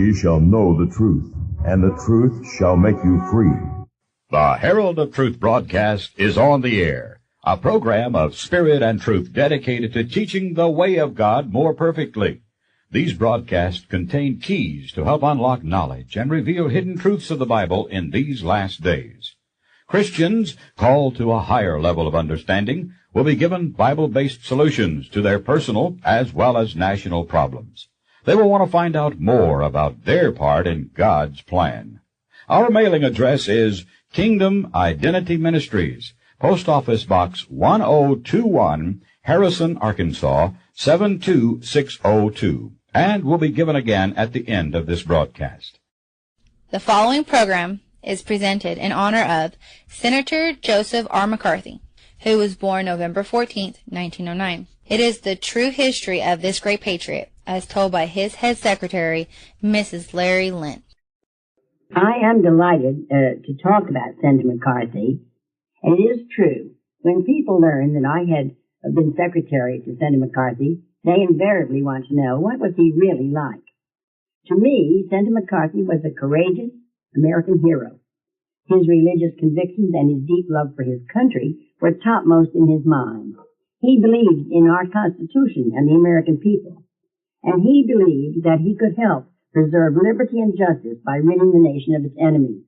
ye shall know the truth, and the truth shall make you free. The Herald of Truth broadcast is on the air, a program of spirit and truth dedicated to teaching the way of God more perfectly. These broadcasts contain keys to help unlock knowledge and reveal hidden truths of the Bible in these last days. Christians called to a higher level of understanding will be given Bible-based solutions to their personal as well as national problems. They will want to find out more about their part in God's plan. Our mailing address is Kingdom Identity Ministries, Post Office Box 1021, Harrison, Arkansas, 72602, and will be given again at the end of this broadcast. The following program is presented in honor of Senator Joseph R. McCarthy, who was born November 14, 1909. It is the true history of this great patriot, as told by his head secretary, Mrs. Larry Lynn. I am delighted to talk about Senator McCarthy. And it is true, when people learn that I had been secretary to Senator McCarthy, they invariably want to know, what was he really like? To me, Senator McCarthy was a courageous American hero. His religious convictions and his deep love for his country were topmost in his mind. He believed in our Constitution and the American people, and he believed that he could help preserve liberty and justice by ridding the nation of its enemies.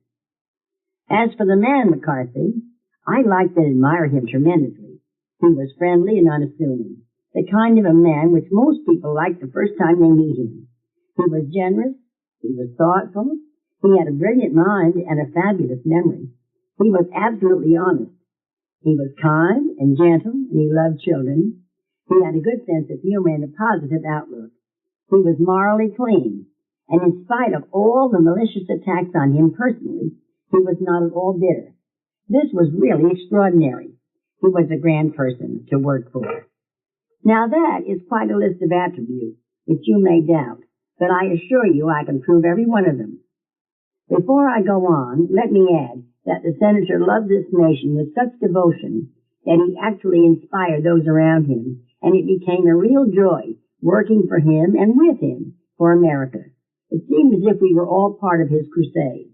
As for the man McCarthy, I liked and admired him tremendously. He was friendly and unassuming, the kind of a man which most people like the first time they meet him. He was generous, he was thoughtful, he had a brilliant mind and a fabulous memory. He was absolutely honest. He was kind and gentle, and he loved children. He had a good sense of humor and a positive outlook. He was morally clean, and in spite of all the malicious attacks on him personally, he was not at all bitter. This was really extraordinary. He was a grand person to work for. Now that is quite a list of attributes which you may doubt, but I assure you I can prove every one of them. Before I go on, let me add that the senator loved this nation with such devotion that he actually inspired those around him, and it became a real joy working for him and with him for America. It seemed as if we were all part of his crusade.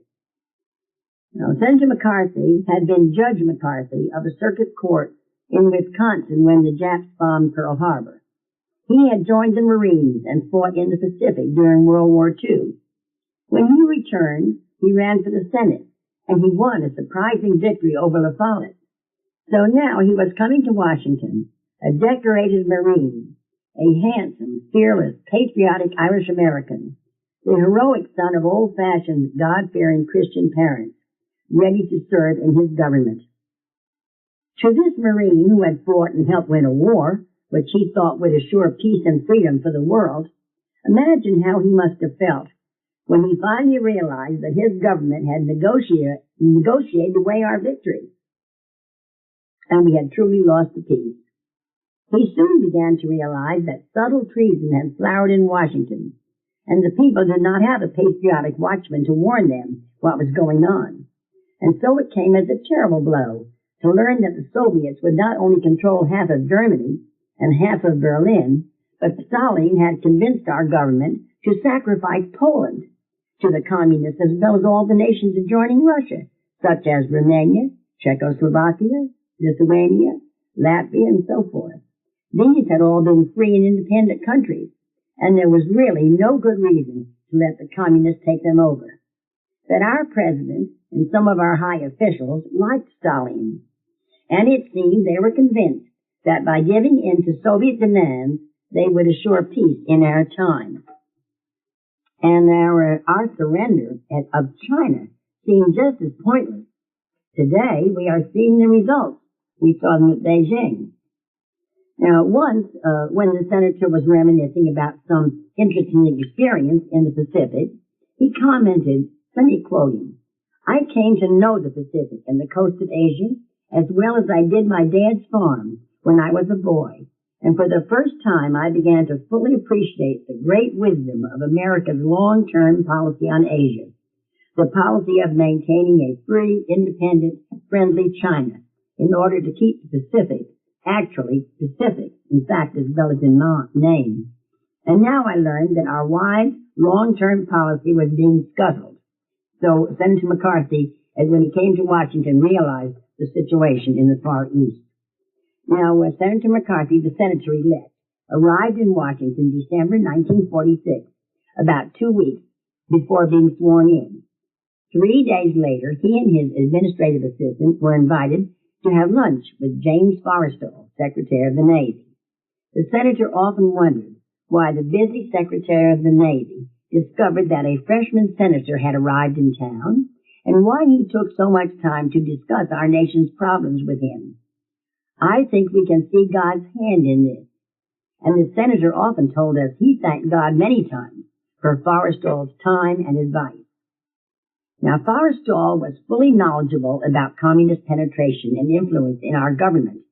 Now, Senator McCarthy had been Judge McCarthy of a circuit court in Wisconsin when the Japs bombed Pearl Harbor. He had joined the Marines and fought in the Pacific during World War II. When he returned, he ran for the Senate, and he won a surprising victory over La Follette. So now he was coming to Washington, a decorated Marine, a handsome, fearless, patriotic Irish American, the heroic son of old-fashioned, God-fearing Christian parents, ready to serve in his government. To this Marine who had fought and helped win a war, which he thought would assure peace and freedom for the world, imagine how he must have felt when he finally realized that his government had negotiated away our victory, and we had truly lost the peace. He soon began to realize that subtle treason had flowered in Washington, and the people did not have a patriotic watchman to warn them what was going on. And so it came as a terrible blow to learn that the Soviets would not only control half of Germany and half of Berlin, but Stalin had convinced our government to sacrifice Poland to the communists as well as all the nations adjoining Russia, such as Romania, Czechoslovakia, Lithuania, Latvia, and so forth. These had all been free and independent countries, and there was really no good reason to let the communists take them over. But our president and some of our high officials liked Stalin, and it seemed they were convinced that by giving in to Soviet demands, they would assure peace in our time. And our surrender of China seemed just as pointless. Today, we are seeing the results. We saw them at Beijing. Now, once, when the senator was reminiscing about some interesting experience in the Pacific, he commented, let me quote him, "I came to know the Pacific and the coast of Asia as well as I did my dad's farm when I was a boy. And for the first time, I began to fully appreciate the great wisdom of America's long-term policy on Asia, the policy of maintaining a free, independent, friendly China in order to keep the Pacific actually Pacific, in fact, as well as in name. And now I learned that our wise, long-term policy was being scuttled. So Senator McCarthy, when he came to Washington, realized the situation in the Far East. Now, Senator McCarthy, the senator-elect, arrived in Washington December 1946, about 2 weeks before being sworn in. 3 days later, he and his administrative assistant were invited to have lunch with James Forrestal, Secretary of the Navy. The senator often wondered why the busy Secretary of the Navy discovered that a freshman senator had arrived in town, and why he took so much time to discuss our nation's problems with him. I think we can see God's hand in this. And the senator often told us he thanked God many times for Forrestal's time and advice. Now, Forrestal was fully knowledgeable about communist penetration and influence in our government.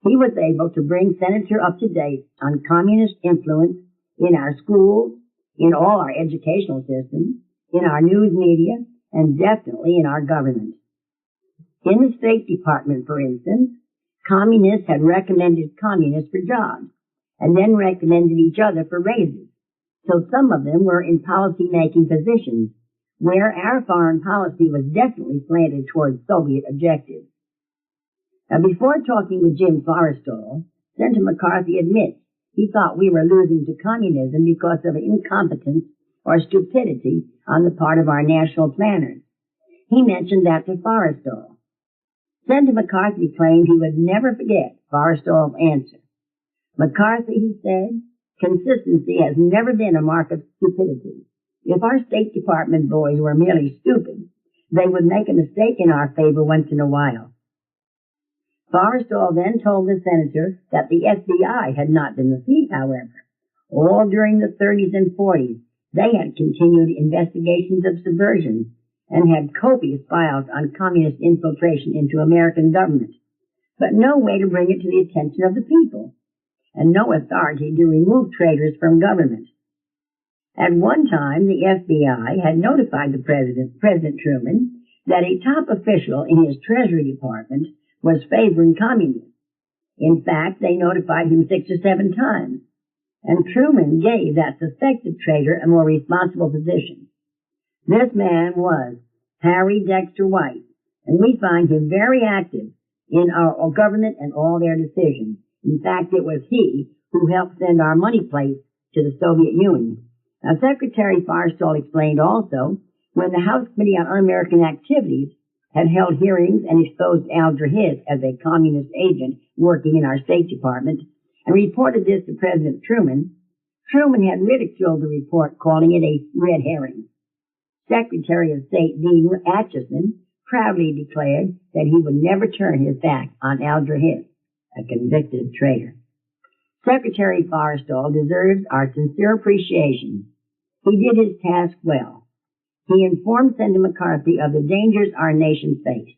He was able to bring Senator up to date on communist influence in our schools, in all our educational systems, in our news media, and definitely in our government. In the State Department, for instance, communists had recommended communists for jobs, and then recommended each other for raises. So some of them were in policy-making positions, where our foreign policy was definitely slanted towards Soviet objectives. Now, before talking with Jim Forrestal, Senator McCarthy admits he thought we were losing to communism because of incompetence or stupidity on the part of our national planners. He mentioned that to Forrestal. Senator McCarthy claimed he would never forget Forrestal's answer. McCarthy, he said, consistency has never been a mark of stupidity. If our State Department boys were merely stupid, they would make a mistake in our favor once in a while. Forrestal then told the senator that the FBI had not been asleep, however. All during the 30s and 40s, they had continued investigations of subversion and had copious files on communist infiltration into American government, but no way to bring it to the attention of the people, and no authority to remove traitors from government. At one time, the FBI had notified the President Truman, that a top official in his Treasury Department was favoring communism. In fact, they notified him 6 or 7 times, and Truman gave that suspected traitor a more responsible position. This man was Harry Dexter White, and we find him very active in our government and all their decisions. In fact, it was he who helped send our money plates to the Soviet Union. Now, Secretary Forrestal explained also, when the House Committee on Un-American Activities had held hearings and exposed Al Drahis as a communist agent working in our State Department, and reported this to President Truman, Truman had ridiculed the report, calling it a red herring. Secretary of State Dean Acheson proudly declared that he would never turn his back on Al Drahis, a convicted traitor. Secretary Forrestal deserves our sincere appreciation. He did his task well. He informed Senator McCarthy of the dangers our nation faced.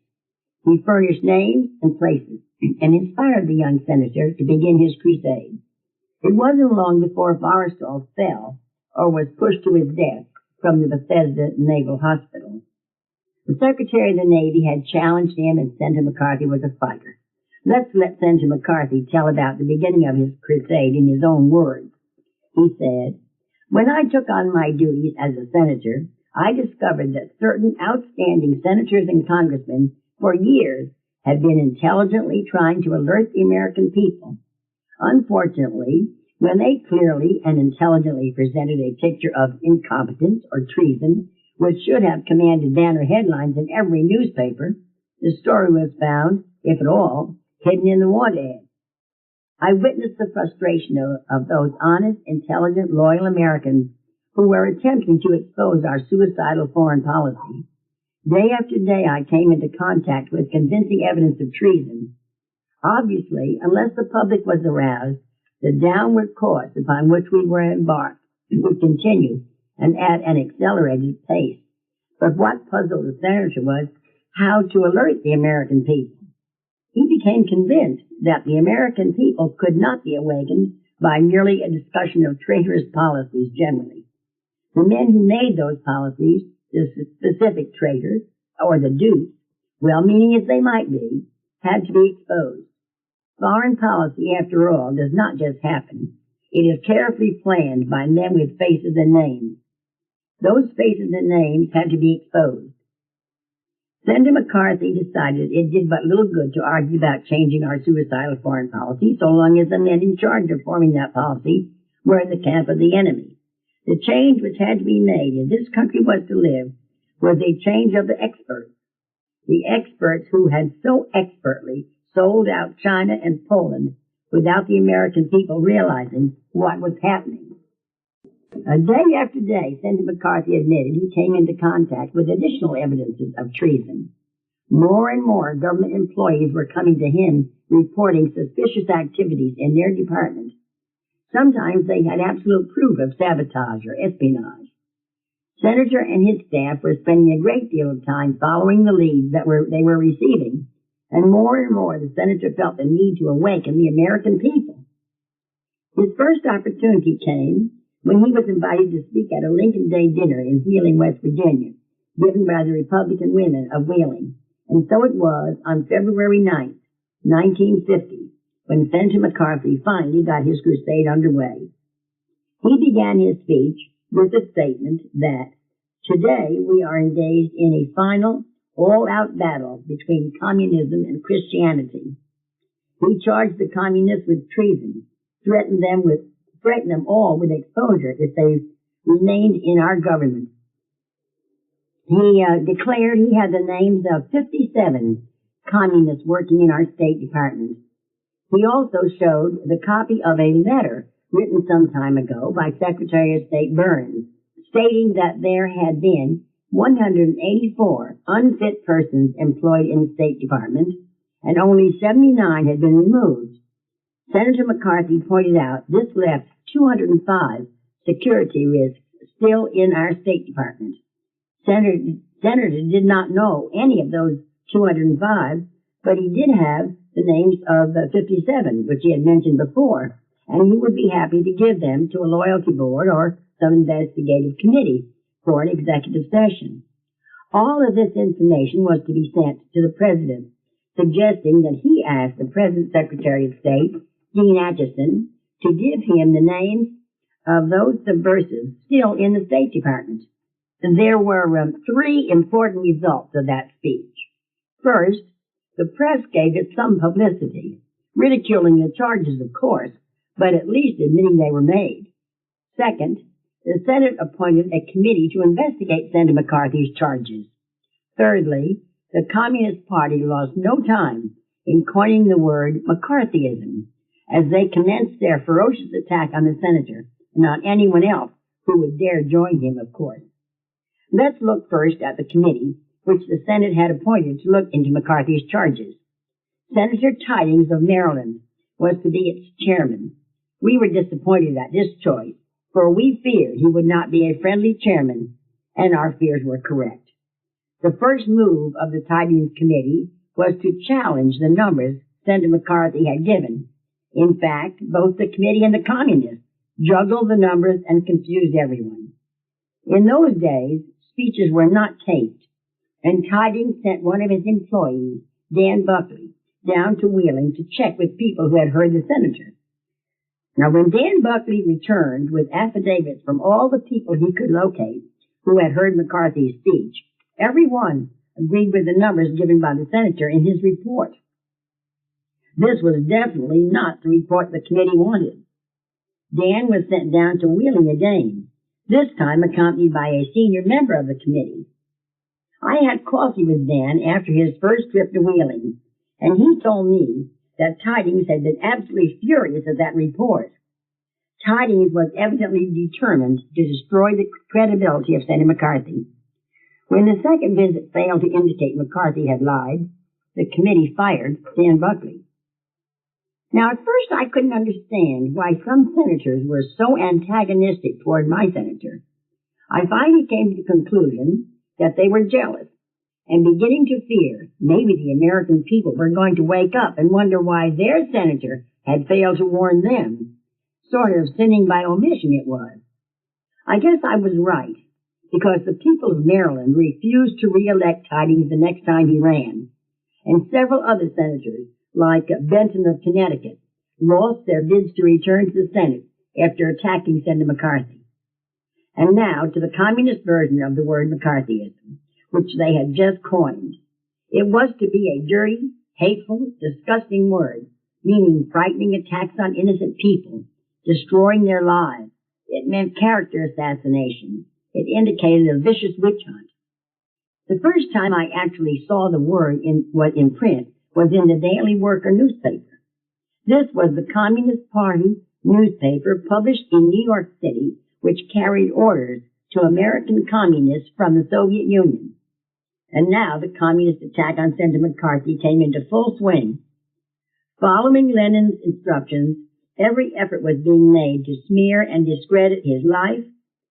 He furnished names and places and inspired the young senator to begin his crusade. It wasn't long before Forrestal fell or was pushed to his death from the Bethesda Naval Hospital. The Secretary of the Navy had challenged him, and Senator McCarthy was a fighter. Let's let Senator McCarthy tell about the beginning of his crusade in his own words. He said, "When I took on my duties as a senator, I discovered that certain outstanding senators and congressmen for years had been intelligently trying to alert the American people. Unfortunately, when they clearly and intelligently presented a picture of incompetence or treason, which should have commanded banner headlines in every newspaper, the story was found, if at all, hidden in the want ad. I witnessed the frustration of those honest, intelligent, loyal Americans who were attempting to expose our suicidal foreign policy. Day after day I came into contact with convincing evidence of treason. Obviously, unless the public was aroused, the downward course upon which we were embarked would continue and at an accelerated pace. But what puzzled the senator was how to alert the American people. He became convinced that the American people could not be awakened by merely a discussion of traitorous policies generally. The men who made those policies, the specific traitors, or the dupes, well-meaning as they might be, had to be exposed. Foreign policy, after all, does not just happen. It is carefully planned by men with faces and names. Those faces and names had to be exposed. Senator McCarthy decided it did but little good to argue about changing our suicidal foreign policy so long as the men in charge of forming that policy were in the camp of the enemy. The change which had to be made if this country was to live was a change of the experts. The experts who had so expertly sold out China and Poland without the American people realizing what was happening. Day after day, Senator McCarthy admitted he came into contact with additional evidences of treason. More and more government employees were coming to him reporting suspicious activities in their department. Sometimes they had absolute proof of sabotage or espionage. Senator and his staff were spending a great deal of time following the leads that they were receiving, and more the senator felt the need to awaken the American people. His first opportunity came when he was invited to speak at a Lincoln Day dinner in Wheeling, West Virginia, given by the Republican women of Wheeling. And so it was on February 9th, 1950, when Senator McCarthy finally got his crusade underway. He began his speech with the statement that today we are engaged in a final, all-out battle between communism and Christianity. He charged the communists with treason, threatened them all with exposure if they remained in our government. He declared he had the names of 57 communists working in our State Department. He also showed the copy of a letter written some time ago by Secretary of State Burns, stating that there had been 184 unfit persons employed in the State Department, and only 79 had been removed. Senator McCarthy pointed out this left 205 security risks still in our State Department. Senator did not know any of those 205, but he did have the names of the 57, which he had mentioned before, and he would be happy to give them to a loyalty board or some investigative committee for an executive session. All of this information was to be sent to the President, suggesting that he ask the present Secretary of State, Dean Acheson, to give him the names of those subversives still in the State Department. There were three important results of that speech. First, the press gave it some publicity, ridiculing the charges, of course, but at least admitting they were made. Second, the Senate appointed a committee to investigate Senator McCarthy's charges. Thirdly, the Communist Party lost no time in coining the word McCarthyism as they commenced their ferocious attack on the senator and on anyone else who would dare join him, of course. Let's look first at the committee which the Senate had appointed to look into McCarthy's charges. Senator Tidings of Maryland was to be its chairman. We were disappointed at this choice, for we feared he would not be a friendly chairman, and our fears were correct. The first move of the Tidings Committee was to challenge the numbers Senator McCarthy had given. In fact, both the committee and the communists juggled the numbers and confused everyone. In those days, speeches were not taped, and Tidings sent one of his employees, Dan Buckley, down to Wheeling to check with people who had heard the senator. Now, when Dan Buckley returned with affidavits from all the people he could locate who had heard McCarthy's speech, everyone agreed with the numbers given by the senator in his report. This was definitely not the report the committee wanted. Dan was sent down to Wheeling again, this time accompanied by a senior member of the committee. I had coffee with Dan after his first trip to Wheeling, and he told me that Tidings had been absolutely furious at that report. Tidings was evidently determined to destroy the credibility of Senator McCarthy. When the second visit failed to indicate McCarthy had lied, the committee fired Dan Buckley. Now, at first I couldn't understand why some senators were so antagonistic toward my senator. I finally came to the conclusion that they were jealous and beginning to fear maybe the American people were going to wake up and wonder why their senator had failed to warn them. Sort of sinning by omission it was. I guess I was right, because the people of Maryland refused to re-elect Tidings the next time he ran, and several other senators, like Benton of Connecticut, lost their bids to return to the Senate after attacking Senator McCarthy. And now to the communist version of the word McCarthyism, which they had just coined. It was to be a dirty, hateful, disgusting word, meaning frightening attacks on innocent people, destroying their lives. It meant character assassination. It indicated a vicious witch hunt. The first time I actually saw the word in print was in the Daily Worker newspaper. This was the Communist Party newspaper published in New York City, which carried orders to American communists from the Soviet Union. And now the communist attack on Senator McCarthy came into full swing. Following Lenin's instructions, every effort was being made to smear and discredit his life,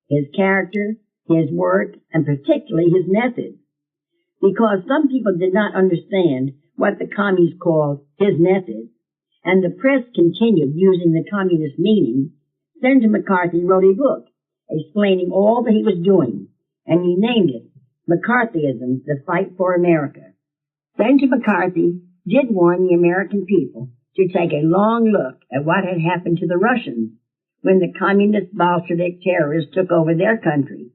his character, his work, and particularly his methods. Because some people did not understand what the communists called his methods, and the press continued using the communist meaning, Senator McCarthy wrote a book explaining all that he was doing, and he named it McCarthyism, the Fight for America. Senator McCarthy did warn the American people to take a long look at what had happened to the Russians when the communist Bolshevik terrorists took over their country.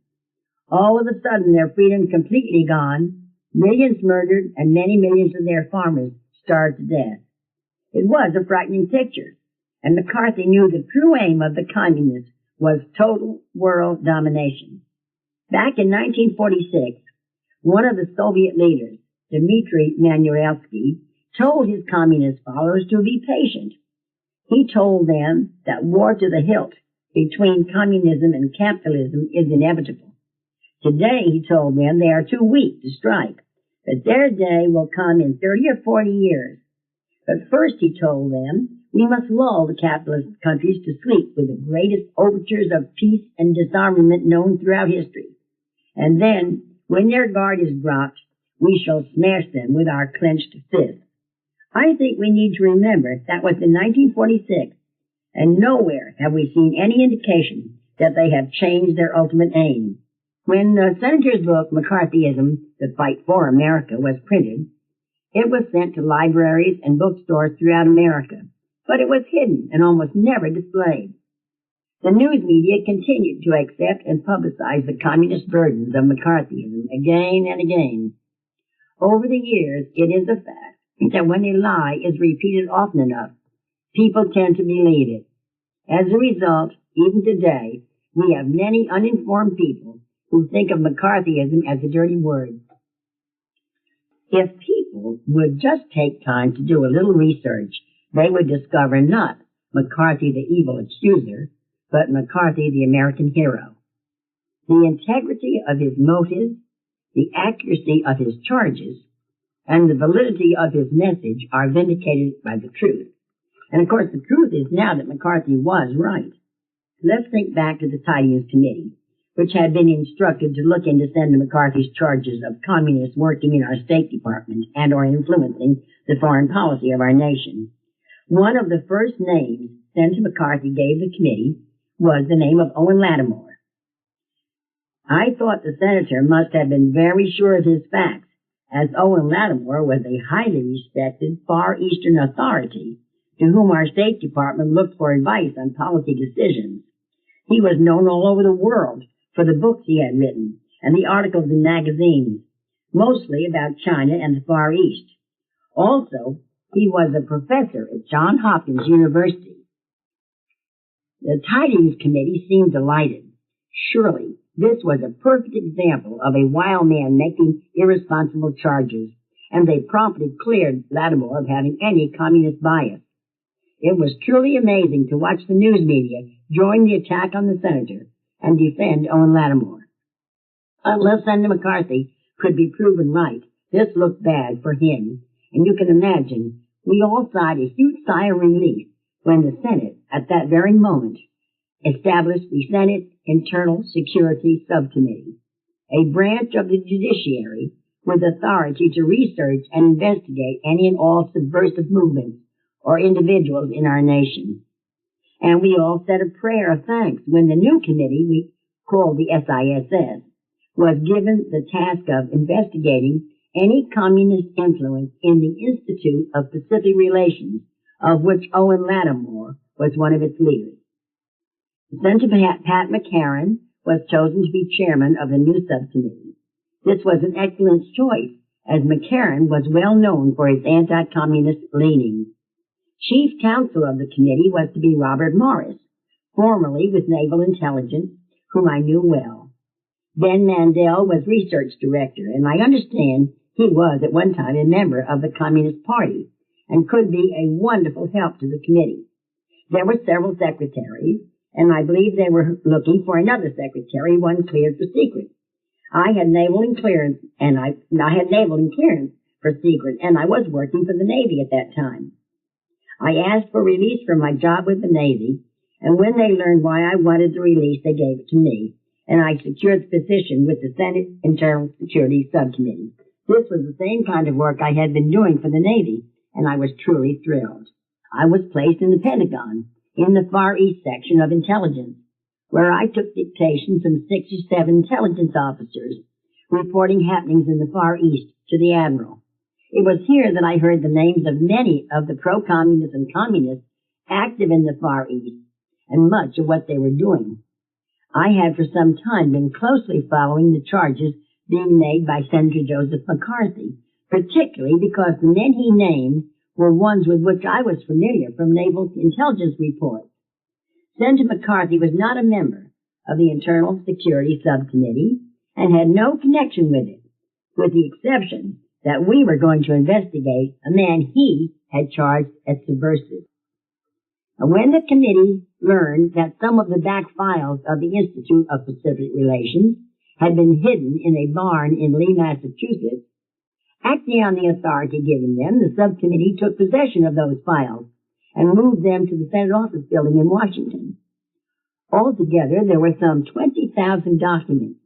All of a sudden, their freedom completely gone, millions murdered, and many millions of their farmers starved to death. It was a frightening picture, and McCarthy knew the true aim of the communists was total world domination. Back in 1946, one of the Soviet leaders, Dmitry Manuelsky, told his communist followers to be patient. He told them that war to the hilt between communism and capitalism is inevitable. Today, he told them, they are too weak to strike, but their day will come in 30 or 40 years. But first, he told them, we must lull the capitalist countries to sleep with the greatest overtures of peace and disarmament known throughout history. And then, when their guard is dropped, we shall smash them with our clenched fists. I think we need to remember that was in 1946, and nowhere have we seen any indication that they have changed their ultimate aim. When the senator's book, McCarthyism, The Fight for America, was printed, it was sent to libraries and bookstores throughout America, but it was hidden and almost never displayed. The news media continued to accept and publicize the communist burdens of McCarthyism again and again. Over the years, it is a fact that when a lie is repeated often enough, people tend to believe it. As a result, even today, we have many uninformed people who think of McCarthyism as a dirty word. If people would just take time to do a little research, they would discover not McCarthy the evil accuser, but McCarthy the American hero. The integrity of his motives, the accuracy of his charges, and the validity of his message are vindicated by the truth. And of course, the truth is now that McCarthy was right. Let's think back to the Tidings Committee, which had been instructed to look into Senator McCarthy's charges of communists working in our State Department and or influencing the foreign policy of our nation. One of the first names Senator McCarthy gave the committee was the name of Owen Lattimore. I thought the senator must have been very sure of his facts, as Owen Lattimore was a highly respected Far Eastern authority to whom our State Department looked for advice on policy decisions. He was known all over the world for the books he had written and the articles in magazines, mostly about China and the Far East. Also, he was a professor at Johns Hopkins University. The Tidings Committee seemed delighted. Surely, this was a perfect example of a wild man making irresponsible charges, and they promptly cleared Lattimore of having any communist bias. It was truly amazing to watch the news media join the attack on the senator and defend Owen Lattimore. Unless Senator McCarthy could be proven right, this looked bad for him, and you can imagine we all sighed a huge sigh of relief when the Senate, at that very moment, established the Senate Internal Security Subcommittee, a branch of the judiciary with authority to research and investigate any and all subversive movements or individuals in our nation. And we all said a prayer of thanks when the new committee, we called the SISS, was given the task of investigating any communist influence in the Institute of Pacific Relations, of which Owen Lattimore was one of its leaders. Senator Pat McCarran was chosen to be chairman of the new subcommittee. This was an excellent choice, as McCarran was well known for his anti-communist leanings. Chief counsel of the committee was to be Robert Morris, formerly with Naval Intelligence, whom I knew well. Ben Mandel was research director, and I understand he was at one time a member of the Communist Party and could be a wonderful help to the committee. There were several secretaries, and I believe they were looking for another secretary, one cleared for secret. I had naval and clearance for secret, and I was working for the Navy at that time. I asked for release from my job with the Navy, and when they learned why I wanted the release, they gave it to me, and I secured the position with the Senate Internal Security Subcommittee. This was the same kind of work I had been doing for the Navy, and I was truly thrilled. I was placed in the Pentagon, in the Far East section of intelligence, where I took dictation from 67 intelligence officers reporting happenings in the Far East to the Admiral. It was here that I heard the names of many of the pro-communists and communists active in the Far East, and much of what they were doing. I had for some time been closely following the charges being made by Senator Joseph McCarthy, particularly because the men he named were ones with which I was familiar from naval intelligence reports. Senator McCarthy was not a member of the Internal Security Subcommittee and had no connection with it, with the exception that we were going to investigate a man he had charged as subversive. And when the committee learned that some of the back files of the Institute of Pacific Relations had been hidden in a barn in Lee, Massachusetts, acting on the authority given them, the subcommittee took possession of those files and moved them to the Senate Office Building in Washington. Altogether, there were some 20,000 documents,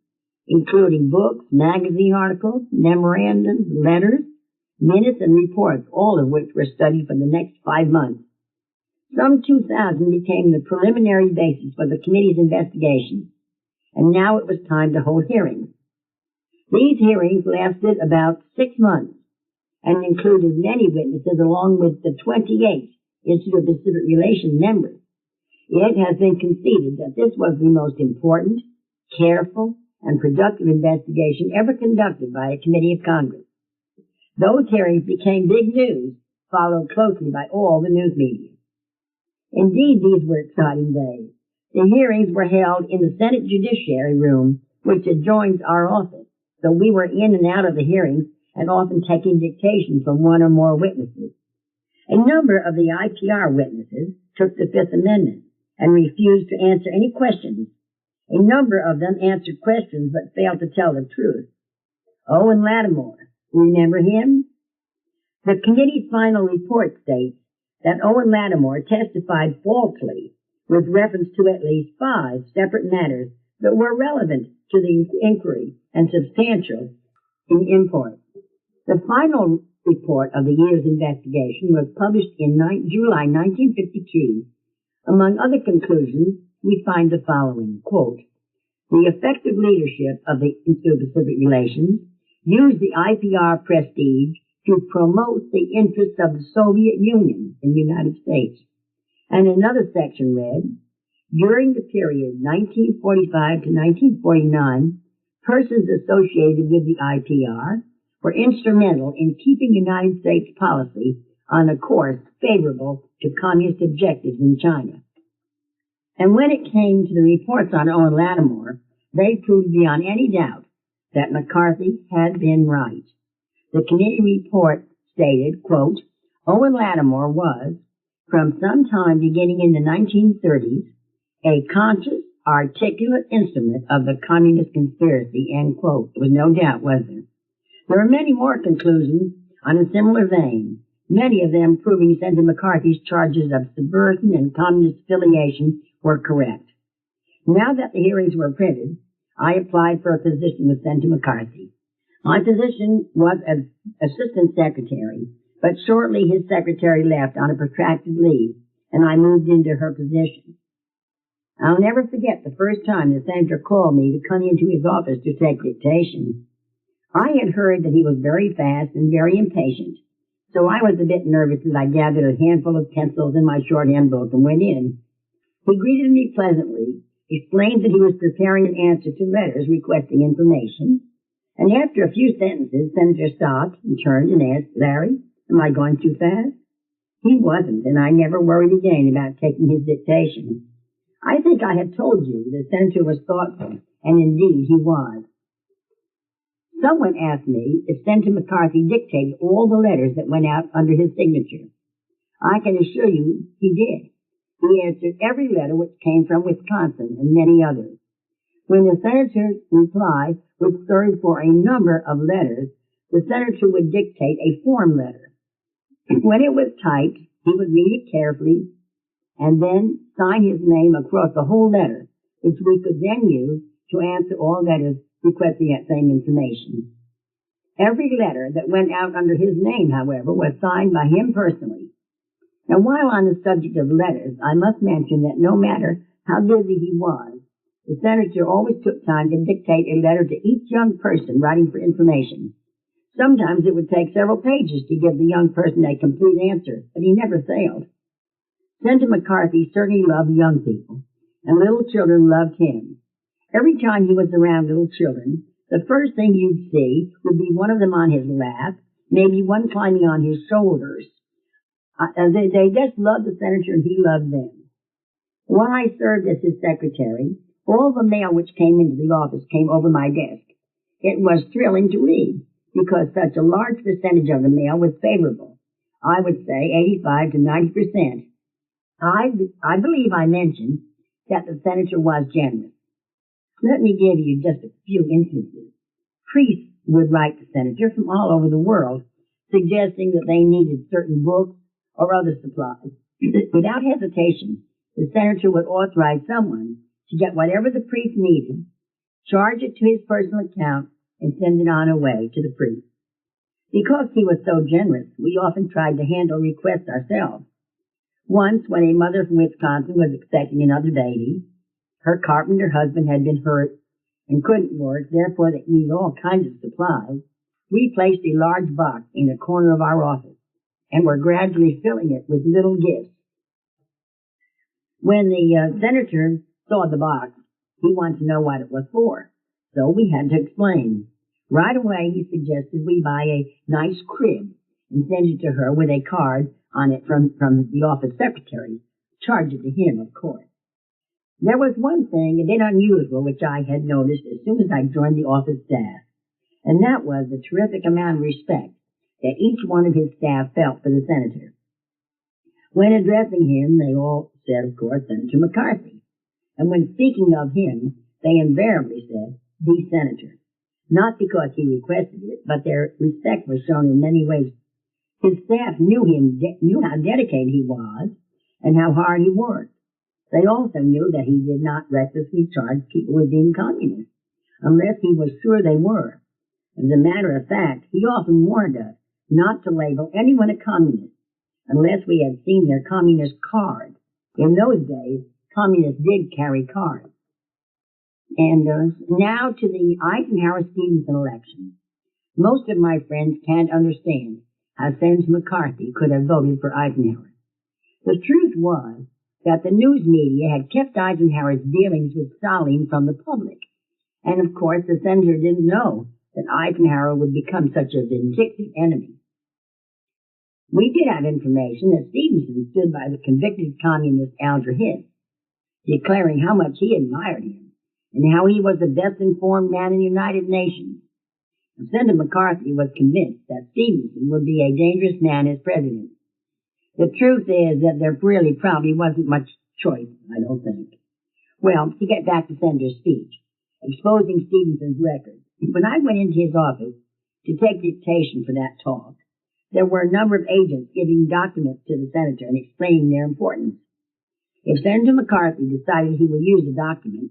including books, magazine articles, memorandums, letters, minutes, and reports, all of which were studied for the next 5 months. Some 2,000 became the preliminary basis for the committee's investigation, and now it was time to hold hearings. These hearings lasted about 6 months and included many witnesses along with the 28 Institute of Pacific Relations members. It has been conceded that this was the most important, careful, and productive investigation ever conducted by a committee of Congress. Those hearings became big news, followed closely by all the news media. Indeed, these were exciting days. The hearings were held in the Senate Judiciary Room, which adjoins our office, so we were in and out of the hearings and often taking dictation from one or more witnesses. A number of the IPR witnesses took the Fifth Amendment and refused to answer any questions. A number of them answered questions but failed to tell the truth. Owen Lattimore, remember him? The committee's final report states that Owen Lattimore testified falsely with reference to at least 5 separate matters that were relevant to the inquiry and substantial in import. The final report of the year's investigation was published in July 1952. Among other conclusions, we find the following, quote, "The effective leadership of the Institute of Pacific Relations used the IPR prestige to promote the interests of the Soviet Union in the United States." And another section read, "During the period 1945 to 1949, persons associated with the IPR were instrumental in keeping United States policy on a course favorable to communist objectives in China." And when it came to the reports on Owen Lattimore, they proved beyond any doubt that McCarthy had been right. The committee report stated, quote, "Owen Lattimore was, from some time beginning in the 1930s, a conscious, articulate instrument of the communist conspiracy," end quote. There was no doubt, was there? There are many more conclusions on a similar vein, many of them proving Senator McCarthy's charges of subversion and communist affiliation were correct. Now that the hearings were printed, I applied for a position with Senator McCarthy. My position was as Assistant Secretary, but shortly his secretary left on a protracted leave, and I moved into her position. I'll never forget the first time the senator called me to come into his office to take dictation. I had heard that he was very fast and very impatient, so I was a bit nervous as I gathered a handful of pencils in my shorthand book and went in. He greeted me pleasantly explained that he was preparing an answer to letters requesting information, and after a few sentences, Senator stopped and turned and asked, "Larry, am I going too fast?" He wasn't, and I never worried again about taking his dictation. I think I have told you the Senator was thoughtful, and indeed he was. Someone asked me if Senator McCarthy dictated all the letters that went out under his signature. I can assure you he did. He answered every letter which came from Wisconsin and many others. When the Senator's reply was served for a number of letters, the Senator would dictate a form letter. When it was typed, he would read it carefully and then sign his name across the whole letter, which we could then use to answer all letters requesting that same information. Every letter that went out under his name, however, was signed by him personally. Now, while on the subject of letters, I must mention that no matter how busy he was, the Senator always took time to dictate a letter to each young person writing for information. Sometimes it would take several pages to give the young person a complete answer, but he never failed. Senator McCarthy certainly loved young people, and little children loved him. Every time he was around little children, the first thing you'd see would be one of them on his lap, maybe one climbing on his shoulders. They just loved the Senator and he loved them. While I served as his secretary, all the mail which came into the office came over my desk. It was thrilling to read, because such a large percentage of the mail was favorable. I would say 85 to 90%. I believe I mentioned that the Senator was generous. Let me give you just a few instances. Priests would write the Senator from all over the world, suggesting that they needed certain books or other supplies. Without hesitation, the Senator would authorize someone to get whatever the priest needed, charge it to his personal account, and send it on away to the priest. Because he was so generous, we often tried to handle requests ourselves. Once, when a mother from Wisconsin was expecting another baby, her carpenter husband had been hurt and couldn't work, therefore they needed all kinds of supplies, we placed a large box in a corner of our office and were gradually filling it with little gifts. When the Senator saw the box, he wanted to know what it was for, so we had to explain. Right away, he suggested we buy a nice crib and send it to her with a card on it from the office secretary. Charge it to him, of course. There was one thing a bit unusual which I had noticed as soon as I joined the office staff, and that was the terrific amount of respect that each one of his staff felt for the Senator. When addressing him, they all said, of course, Senator McCarthy. And when speaking of him, they invariably said, the Senator. Not because he requested it, but their respect was shown in many ways. His staff knew how dedicated he was and how hard he worked. They also knew that he did not recklessly charge people with being communists, unless he was sure they were. As a matter of fact, he often warned us not to label anyone a communist unless we had seen their communist card. In those days, communists did carry cards. And now to the Eisenhower-Stevenson election. Most of my friends can't understand how Senator McCarthy could have voted for Eisenhower. The truth was that the news media had kept Eisenhower's dealings with Stalin from the public. And of course, the Senator didn't know that Eisenhower would become such a vindictive enemy. We did have information that Stevenson stood by the convicted communist Alger Hiss, declaring how much he admired him and how he was the best informed man in the United Nations. And Senator McCarthy was convinced that Stevenson would be a dangerous man as president. The truth is that there really probably wasn't much choice, I don't think. Well, to get back to Senator's speech, exposing Stevenson's record, when I went into his office to take dictation for that talk, there were a number of agents giving documents to the Senator and explaining their importance. If Senator McCarthy decided he would use a document,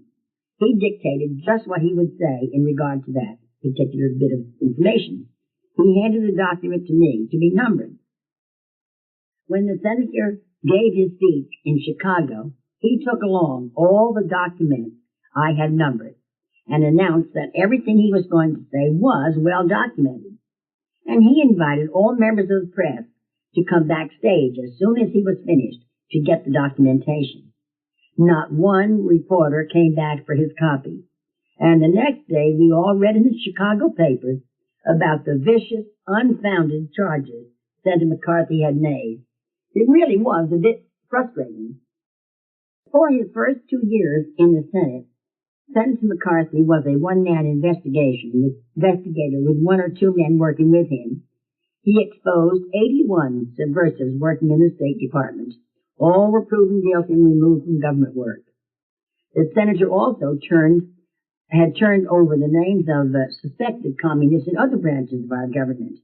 he dictated just what he would say in regard to that particular bit of information. He handed the document to me to be numbered. When the Senator gave his speech in Chicago, he took along all the documents I had numbered and announced that everything he was going to say was well documented. And he invited all members of the press to come backstage as soon as he was finished to get the documentation. Not one reporter came back for his copy. And the next day, we all read in the Chicago papers about the vicious, unfounded charges Senator McCarthy had made. It really was a bit frustrating. For his first 2 years in the Senate, Senator McCarthy was a one-man investigator with 1 or 2 men working with him. He exposed 81 subversives working in the State Department. All were proven guilty and removed from government work. The senator also had turned over the names of suspected communists in other branches of our government.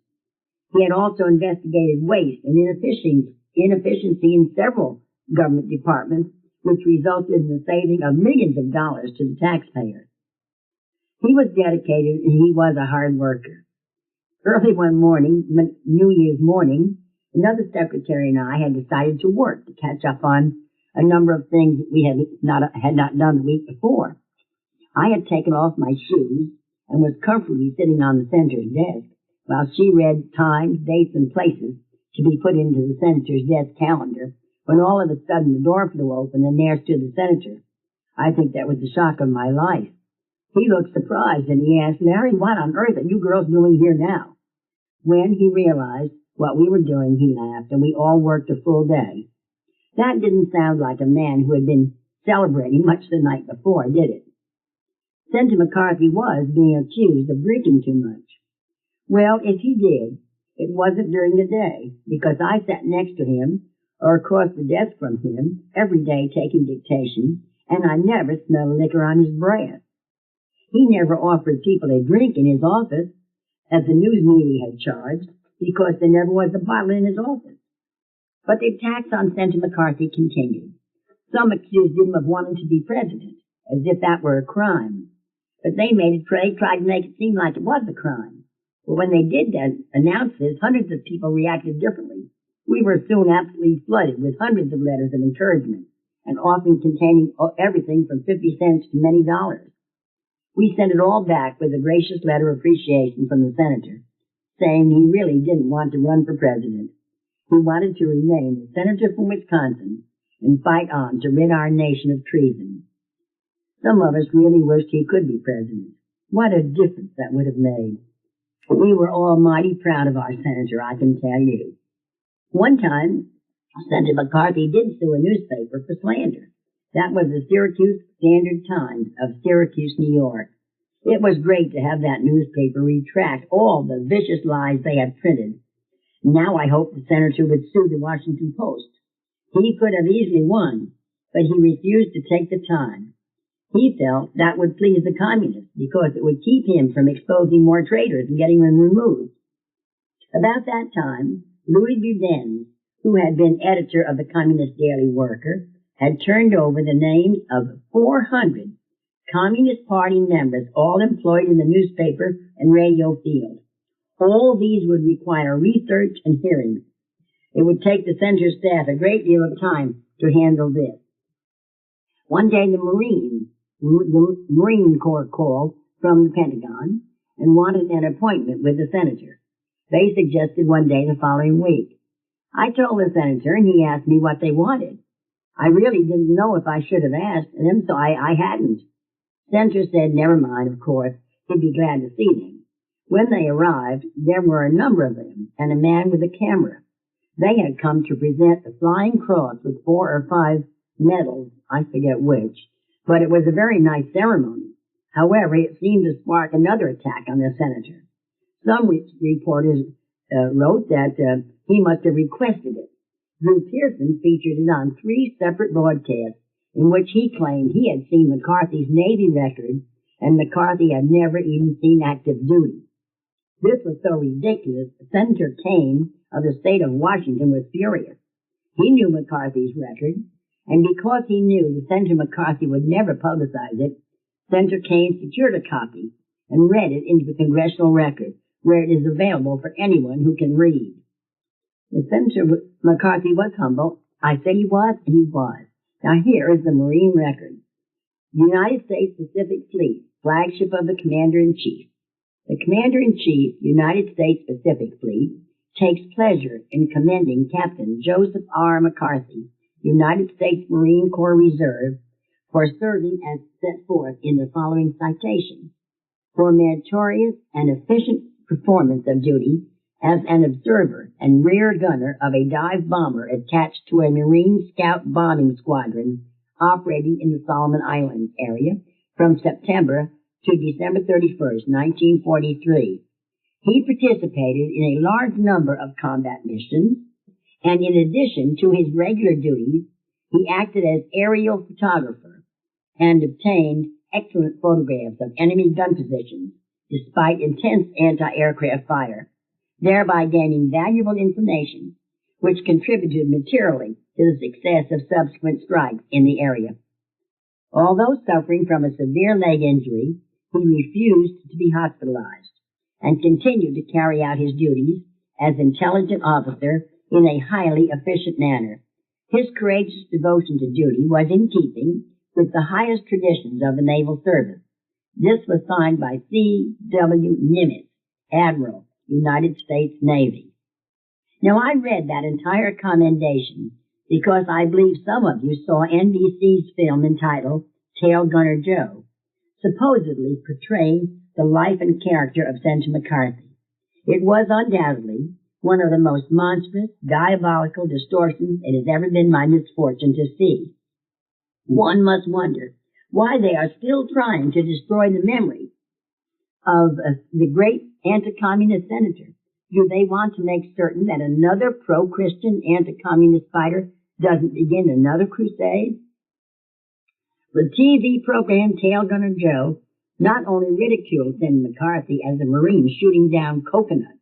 He had also investigated waste and inefficiency in several government departments, which resulted in the saving of millions of dollars to the taxpayer. He was dedicated and he was a hard worker. Early one morning, New Year's morning, another secretary and I had decided to work to catch up on a number of things that we had not done the week before. I had taken off my shoes and was comfortably sitting on the senator's desk while she read times, dates, and places to be put into the senator's desk calendar, when all of a sudden the door flew open and there stood the senator. I think that was the shock of my life. He looked surprised and he asked, "Larry, what on earth are you girls doing here now?" When he realized what we were doing, he laughed, and we all worked a full day. That didn't sound like a man who had been celebrating much the night before, did it? Senator McCarthy was being accused of drinking too much. Well, if he did, it wasn't during the day, because I sat next to him or across the desk from him every day taking dictation, and I never smelled liquor on his breath. He never offered people a drink in his office, as the news media had charged, because there never was a bottle in his office. But the attacks on Senator McCarthy continued. Some accused him of wanting to be president, as if that were a crime. But they tried to make it seem like it was a crime. But when they did announce this, hundreds of people reacted differently. We were soon absolutely flooded with hundreds of letters of encouragement, and often containing everything from 50 cents to many dollars. We sent it all back with a gracious letter of appreciation from the senator, saying he really didn't want to run for president. He wanted to remain the senator from Wisconsin and fight on to rid our nation of treason. Some of us really wished he could be president. What a difference that would have made. We were all mighty proud of our senator, I can tell you. One time, Senator McCarthy did sue a newspaper for slander. That was the Syracuse Standard-Times of Syracuse, New York. It was great to have that newspaper retract all the vicious lies they had printed. Now I hope the senator would sue the Washington Post. He could have easily won, but he refused to take the time. He felt that would please the communists because it would keep him from exposing more traitors and getting them removed. About that time, Louis Budens, who had been editor of the Communist Daily Worker, had turned over the names of 400 Communist Party members, all employed in the newspaper and radio field. All these would require research and hearings. It would take the senator's staff a great deal of time to handle this. One day the Marine Corps called from the Pentagon and wanted an appointment with the senator. They suggested one day the following week. I told the senator, and he asked me what they wanted. I really didn't know if I should have asked them, so I hadn't. Senator said, never mind, of course, he'd be glad to see them. When they arrived, there were a number of them, and a man with a camera. They had come to present the Flying Cross with 4 or 5 medals, I forget which, but it was a very nice ceremony. However, it seemed to spark another attack on the senator. Some reporters wrote that he must have requested it. Drew Pearson featured it on 3 separate broadcasts in which he claimed he had seen McCarthy's Navy record and McCarthy had never even seen active duty. This was so ridiculous, Senator Kane of the state of Washington was furious. He knew McCarthy's record, and because he knew that Senator McCarthy would never publicize it, Senator Kane secured a copy and read it into the congressional record, where it is available for anyone who can read. The Senator McCarthy was humble. I said he was, and he was. Now here is the Marine record. The United States Pacific Fleet, flagship of the Commander-in-Chief. The Commander-in-Chief, United States Pacific Fleet, takes pleasure in commending Captain Joseph R. McCarthy, United States Marine Corps Reserve, for serving as set forth in the following citation: for meritorious and efficient performance of duty as an observer and rear gunner of a dive bomber attached to a Marine Scout bombing squadron operating in the Solomon Islands area from September to December 31st, 1943. He participated in a large number of combat missions, and in addition to his regular duties, he acted as aerial photographer and obtained excellent photographs of enemy gun positions despite intense anti-aircraft fire, thereby gaining valuable information which contributed materially to the success of subsequent strikes in the area. Although suffering from a severe leg injury, he refused to be hospitalized and continued to carry out his duties as intelligence officer in a highly efficient manner. His courageous devotion to duty was in keeping with the highest traditions of the naval service. This was signed by C.W. Nimitz, Admiral, United States Navy. Now, I read that entire commendation because I believe some of you saw NBC's film entitled Tail Gunner Joe, supposedly portraying the life and character of Senator McCarthy. It was undoubtedly one of the most monstrous, diabolical distortions it has ever been my misfortune to see. One must wonder why they are still trying to destroy the memory of the great anti-communist senator. Do they want to make certain that another pro-Christian anti-communist fighter doesn't begin another crusade? The TV program Tail Gunner Joe not only ridiculed Senator McCarthy as a Marine shooting down coconuts,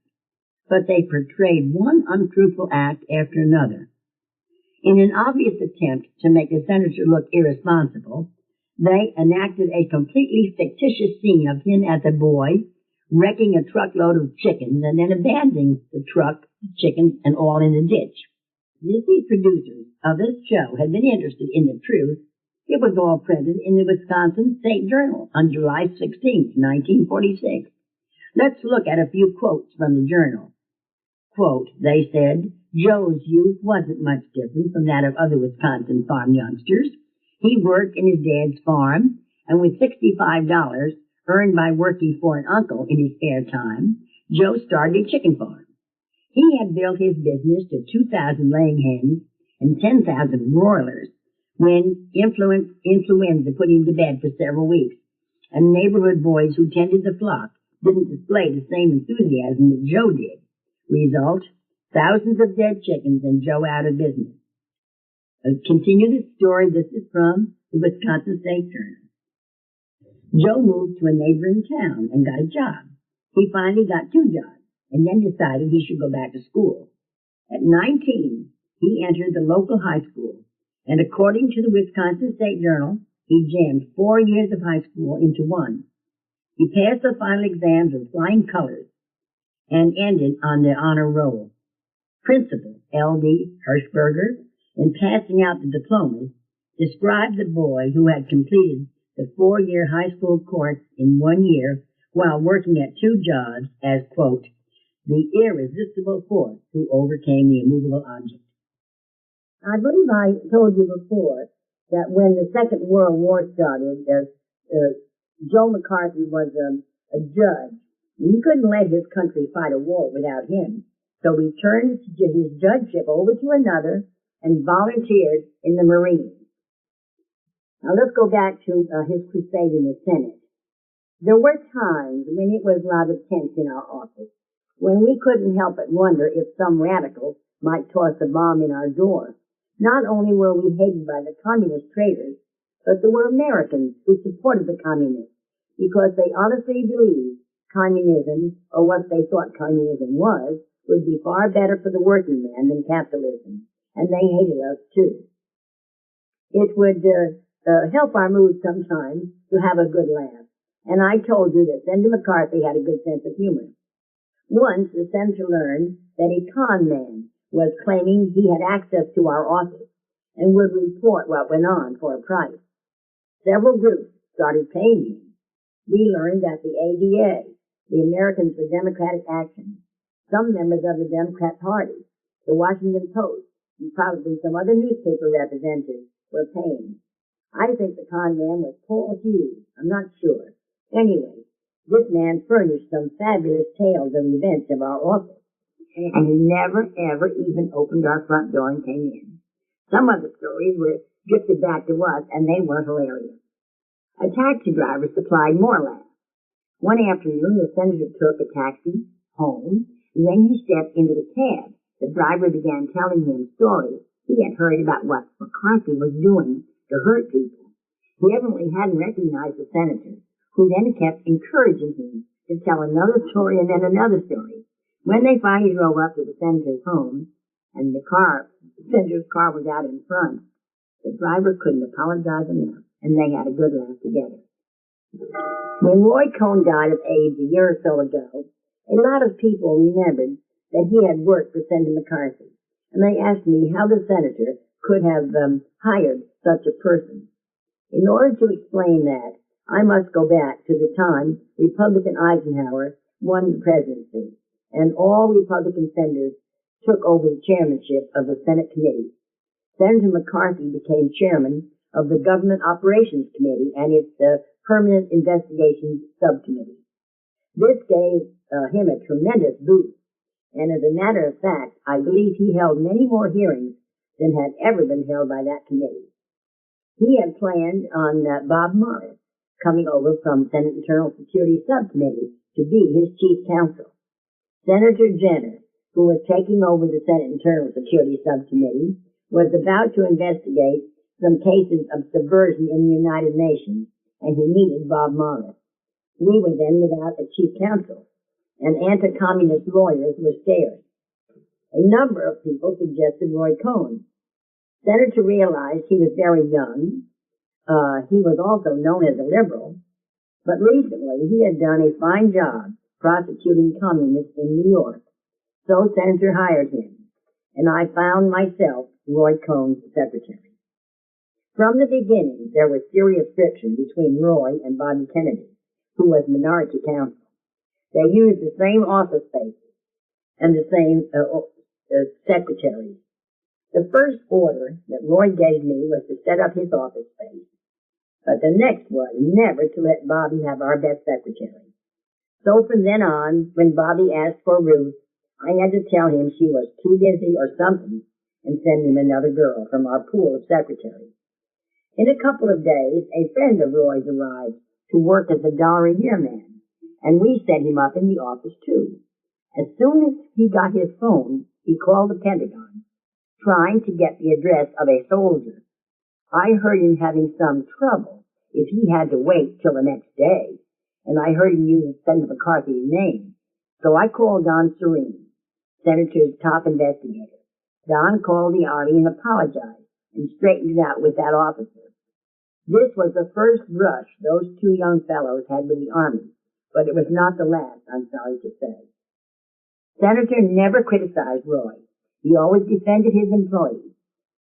but they portrayed one untruthful act after another. In an obvious attempt to make the senator look irresponsible, they enacted a completely fictitious scene of him as a boy wrecking a truckload of chickens and then abandoning the truck, chickens, and all in the ditch. Disney producers of this show had been interested in the truth. It was all printed in the Wisconsin State Journal on July 16, 1946. Let's look at a few quotes from the journal. Quote, they said, Joe's youth wasn't much different from that of other Wisconsin farm youngsters. He worked in his dad's farm, and with $65 earned by working for an uncle in his spare time, Joe started a chicken farm. He had built his business to 2,000 laying hens and 10,000 broilers when influenza put him to bed for several weeks, and neighborhood boys who tended the flock didn't display the same enthusiasm that Joe did. Result, thousands of dead chickens and Joe out of business. Continue the story. This is from the Wisconsin State Journal. Joe moved to a neighboring town and got a job. He finally got 2 jobs and then decided he should go back to school. At 19, he entered the local high school, and according to the Wisconsin State Journal, he jammed 4 years of high school into 1. He passed the final exams with flying colors and ended on the honor roll. Principal L.D. Hirschberger, in passing out the diplomas, described the boy who had completed the 4-year high school course in 1 year while working at 2 jobs as, quote, the irresistible force who overcame the immovable object. I believe I told you before that when the Second World War started, Joe McCarthy was a judge. He couldn't let his country fight a war without him, so he turned his judgeship over to another and volunteered in the Marines. Now let's go back to his crusade in the Senate. There were times when it was rather tense in our office, when we couldn't help but wonder if some radical might toss a bomb in our door. Not only were we hated by the communist traitors, but there were Americans who supported the communists because they honestly believed communism, or what they thought communism was, would be far better for the working man than capitalism, and they hated us too. It would help our mood sometimes to have a good laugh, and I told you that Senator McCarthy had a good sense of humor. Once the senator learned that a con man was claiming he had access to our office and would report what went on for a price. Several groups started paying him. We learned that the ADA, the Americans for Democratic Action, some members of the Democrat Party, the Washington Post, and probably some other newspaper representatives were paying. I think the con man was Paul Hughes. I'm not sure. Anyway, this man furnished some fabulous tales of the events of our office, and he never, ever even opened our front door and came in. Some of the stories were drifted back to us, and they were hilarious. A taxi driver supplied more laughs. One afternoon, the senator took a taxi home, and when he stepped into the cab, the driver began telling him stories he had heard about what McCarthy was doing to hurt people. He evidently hadn't recognized the senator, who then kept encouraging him to tell another story and then another story. When they finally drove up to the senator's home, and the senator's car was out in front, the driver couldn't apologize enough, and they had a good laugh together. When Roy Cohn died of AIDS a year or so ago, a lot of people remembered that he had worked for Senator McCarthy, and they asked me how the senator could have hired such a person. In order to explain that, I must go back to the time Republican Eisenhower won the presidency, and all Republican senators took over the chairmanship of the Senate committee. Senator McCarthy became chairman of the Government Operations Committee and its Permanent Investigations Subcommittee. This gave him a tremendous boost, and as a matter of fact, I believe he held many more hearings than had ever been held by that committee. He had planned on Bob Morris coming over from Senate Internal Security Subcommittee to be his chief counsel. Senator Jenner, who was taking over the Senate Internal Security Subcommittee, was about to investigate some cases of subversion in the United Nations, and he needed Bob Morris. We were then without a chief counsel, and anti-communist lawyers were scarce. A number of people suggested Roy Cohn. Senator realized he was very young. He was also known as a liberal, but recently he had done a fine job prosecuting communists in New York. So Senator hired him, and I found myself Roy Cohn's secretary. From the beginning, there was serious friction between Roy and Bobby Kennedy, who was minority counsel. They used the same office spaces and the same secretaries. The first order that Roy gave me was to set up his office space, but the next was never to let Bobby have our best secretary. So from then on, when Bobby asked for Ruth, I had to tell him she was too busy or something and send him another girl from our pool of secretaries. In a couple of days, a friend of Roy's arrived to work as a $1-a-year man, and we set him up in the office too. As soon as he got his phone, he called the Pentagon, trying to get the address of a soldier. I heard him having some trouble if he had to wait till the next day, and I heard him use Senator McCarthy's name. So I called Don Serene, Senator's top investigator. Don called the Army and apologized and straightened it out with that officer. This was the first brush those two young fellows had with the Army, but it was not the last, I'm sorry to say. Senator never criticized Roy. He always defended his employees.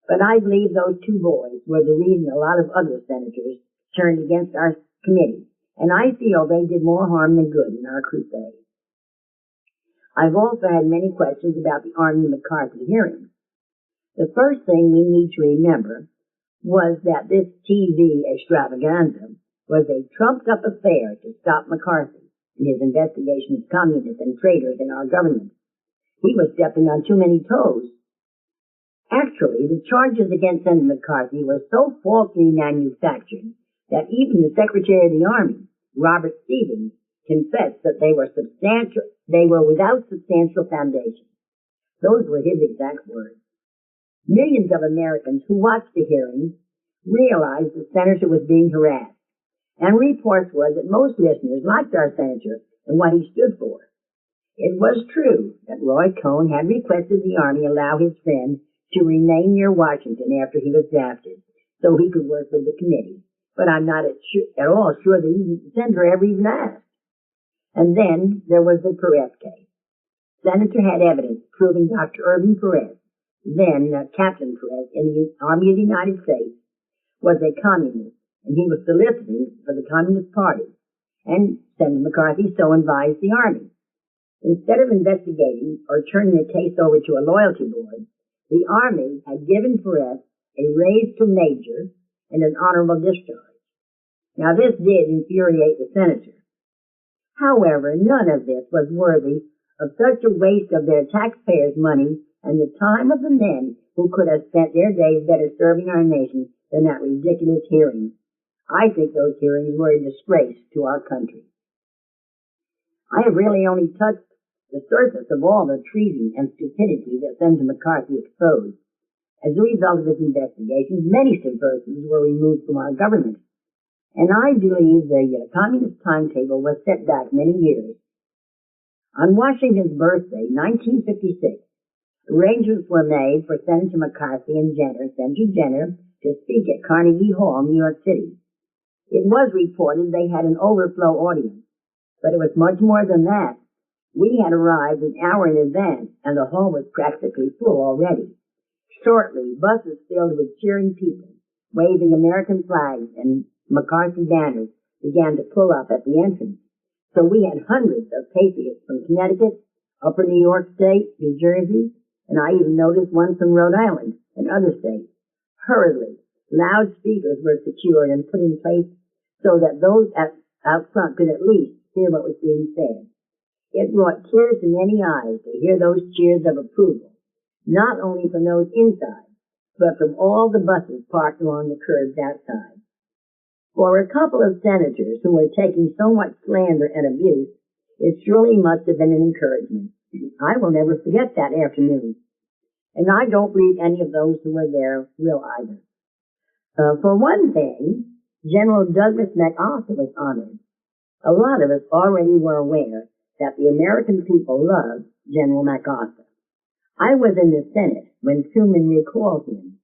But I believe those two boys were the reason a lot of other senators turned against our committee, and I feel they did more harm than good in our crusade. I've also had many questions about the Army-McCarthy hearings. The first thing we need to remember was that this TV extravaganza was a trumped-up affair to stop McCarthy in his investigation of communists and traitors in our government. He was stepping on too many toes. Actually, the charges against Senator McCarthy were so falsely manufactured that even the Secretary of the Army, Robert Stevens, confessed that they were without substantial foundation. Those were his exact words. Millions of Americans who watched the hearings realized the senator was being harassed, and reports were that most listeners liked our senator and what he stood for. It was true that Roy Cohn had requested the Army allow his friend to remain near Washington after he was drafted, so he could work with the committee, but I'm not at all sure that the senator ever even asked. And then there was the Perez case. Senator had evidence proving Dr. Irving Perez, then Captain Perez in the Army of the United States, was a communist, and he was soliciting for the Communist Party, and Senator McCarthy so advised the Army. Instead of investigating or turning the case over to a loyalty board, The Army had given Perez a raise to major and an honorable discharge. Now this did infuriate the senator. However, none of this was worthy of such a waste of their taxpayers' money and the time of the men who could have spent their days better serving our nation than that ridiculous hearing. I think those hearings were a disgrace to our country. I have really only touched the surface of all the treason and stupidity that Senator McCarthy exposed. As a result of his investigations, many subversives were removed from our government, and I believe the communist timetable was set back many years. On Washington's birthday, 1956, arrangements were made for Senator McCarthy and Senator Jenner, to speak at Carnegie Hall, New York City. It was reported they had an overflow audience, but it was much more than that. We had arrived an hour in advance, and the hall was practically full already. Shortly, buses filled with cheering people, waving American flags and McCarthy banners, began to pull up at the entrance. So we had hundreds of patriots from Connecticut, Upper New York State, New Jersey, and I even noticed one from Rhode Island and other states. Hurriedly, loudspeakers were secured and put in place so that those out front could at least hear what was being said. It brought tears to many eyes to hear those cheers of approval, not only from those inside, but from all the buses parked along the curbs outside. For a couple of senators who were taking so much slander and abuse, it surely must have been an encouragement. I will never forget that afternoon. And I don't believe any of those who were there will either. For one thing, General Douglas MacArthur was honored. A lot of us already were aware that the American people loved General MacArthur. I was in the Senate when Truman recalled him.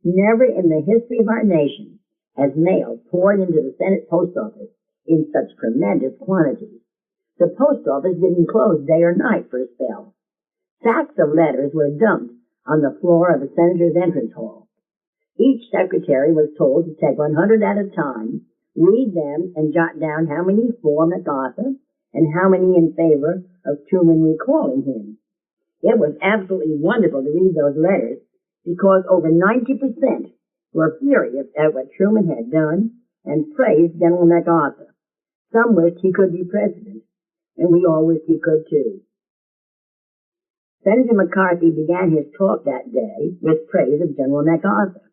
Never in the history of our nation has mail poured into the Senate post office in such tremendous quantities. The post office didn't close day or night for a spell. Sacks of letters were dumped on the floor of the senator's entrance hall. Each secretary was told to take 100 at a time, read them, and jot down how many for MacArthur and how many in favor of Truman recalling him. It was absolutely wonderful to read those letters because over 90% were furious at what Truman had done and praised General MacArthur. Some wished he could be president, and we all wished he could too. Senator McCarthy began his talk that day with praise of General MacArthur.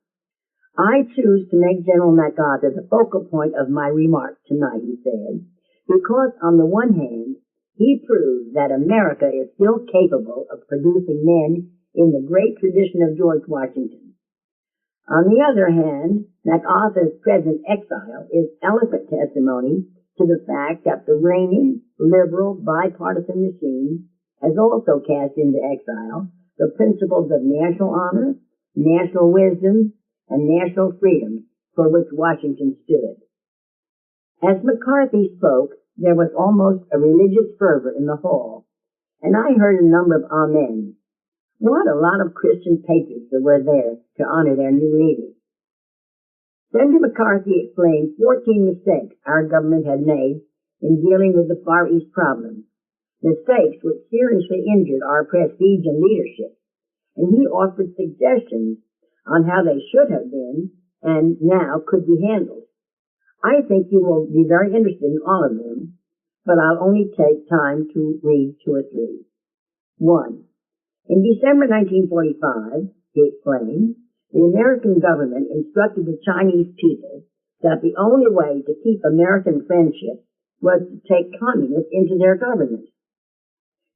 I choose to make General MacArthur the focal point of my remarks tonight, he said, because on the one hand, he proved that America is still capable of producing men in the great tradition of George Washington. On the other hand, MacArthur's present exile is eloquent testimony to the fact that the reigning, liberal, bipartisan machine has also cast into exile the principles of national honor, national wisdom, and national freedom for which Washington stood. As McCarthy spoke, there was almost a religious fervor in the hall, and I heard a number of amens. What a lot of Christian patriots there were there to honor their new leaders. Senator McCarthy explained 14 mistakes our government had made in dealing with the Far East problem, mistakes which seriously injured our prestige and leadership, and he offered suggestions on how they should have been and now could be handled. I think you will be very interested in all of them, but I'll only take time to read 2 or 3. 1. In December 1945, he explained, the American government instructed the Chinese people that the only way to keep American friendship was to take communists into their government.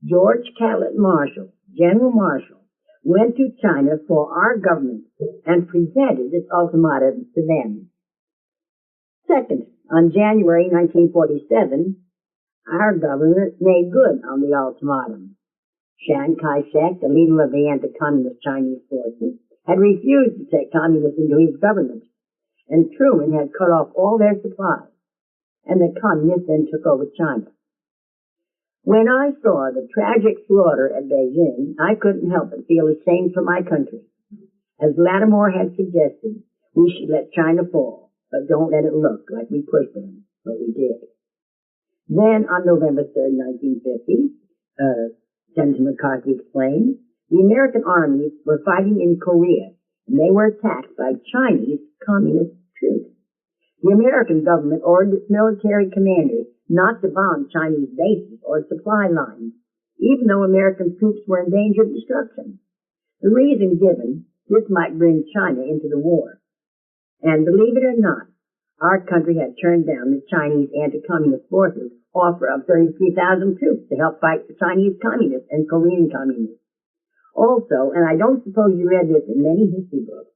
George Catlett Marshall, General Marshall, went to China for our government and presented this ultimatum to them. Second, on January 1947, our government made good on the ultimatum. Chiang Kai-shek, the leader of the anti-communist Chinese forces, had refused to take communists into his government, and Truman had cut off all their supplies, and the communists then took over China. When I saw the tragic slaughter at Beijing, I couldn't help but feel ashamed for my country. As Lattimore had suggested, we should let China fall, but don't let it look like we pushed them, but we did. Then, on November 3rd, 1950, Senator McCarthy explained, The American armies were fighting in Korea, and they were attacked by Chinese communist troops. The American government ordered its military commanders not to bomb Chinese bases or supply lines, even though American troops were in danger of destruction. The reason given, this might bring China into the war. And believe it or not, our country had turned down the Chinese anti-communist forces' offer of 33,000 troops to help fight the Chinese communists and Korean communists. Also, and I don't suppose you read this in many history books,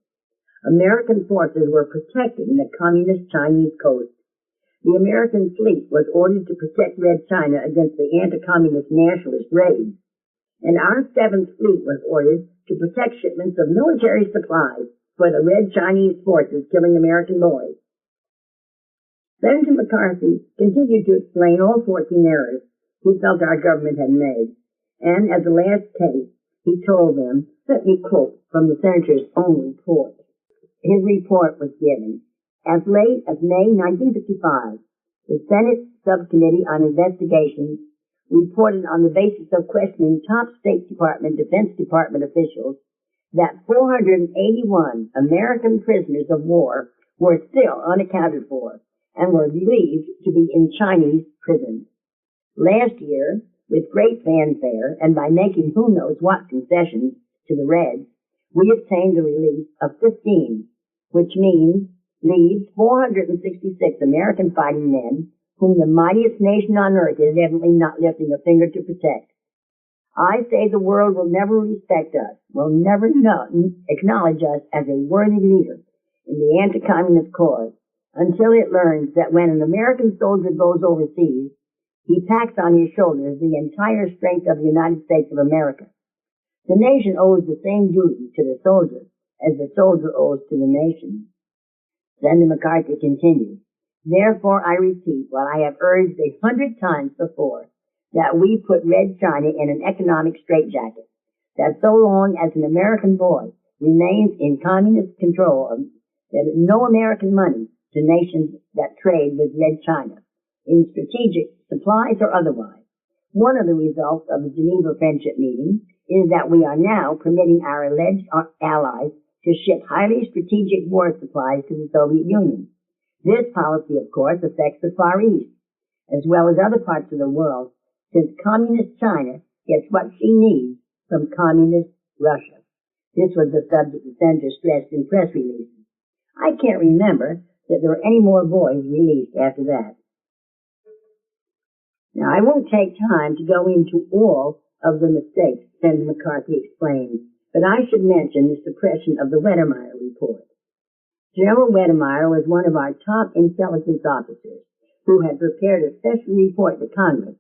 American forces were protecting the communist Chinese coast. The American fleet was ordered to protect Red China against the anti-communist nationalist raids, and our 7th Fleet was ordered to protect shipments of military supplies for the Red Chinese forces killing American boys. Senator McCarthy continued to explain all 14 errors he felt our government had made, and as the last case, he told them, let me quote from the senator's own report. His report was given. As late as May 1955, the Senate Subcommittee on Investigations reported on the basis of questioning top State Department, Defense Department officials that 481 American prisoners of war were still unaccounted for and were believed to be in Chinese prisons. Last year, with great fanfare and by making who knows what concessions to the Reds, we obtained the release of 15, which leaves 466 American fighting men whom the mightiest nation on earth is evidently not lifting a finger to protect. I say the world will never respect us, will never acknowledge us as a worthy leader in the anti-communist cause until it learns that when an American soldier goes overseas, he packs on his shoulders the entire strength of the United States of America. The nation owes the same duty to the soldier as the soldier owes to the nation. Senator McCarthy continued, therefore I repeat what I have urged 100 times before, that we put Red China in an economic straitjacket, that so long as an American boy remains in communist control, that no American money to nations that trade with Red China, in strategic supplies or otherwise. One of the results of the Geneva Friendship meeting is that we are now permitting our alleged allies to ship highly strategic war supplies to the Soviet Union. This policy, of course, affects the Far East, as well as other parts of the world, since communist China gets what she needs from communist Russia. This was the subject the senator stressed in press releases. I can't remember that there were any more boys released after that. Now, I won't take time to go into all of the mistakes Senator McCarthy explained, but I should mention the suppression of the Wedemeyer report. General Wedemeyer was one of our top intelligence officers who had prepared a special report to Congress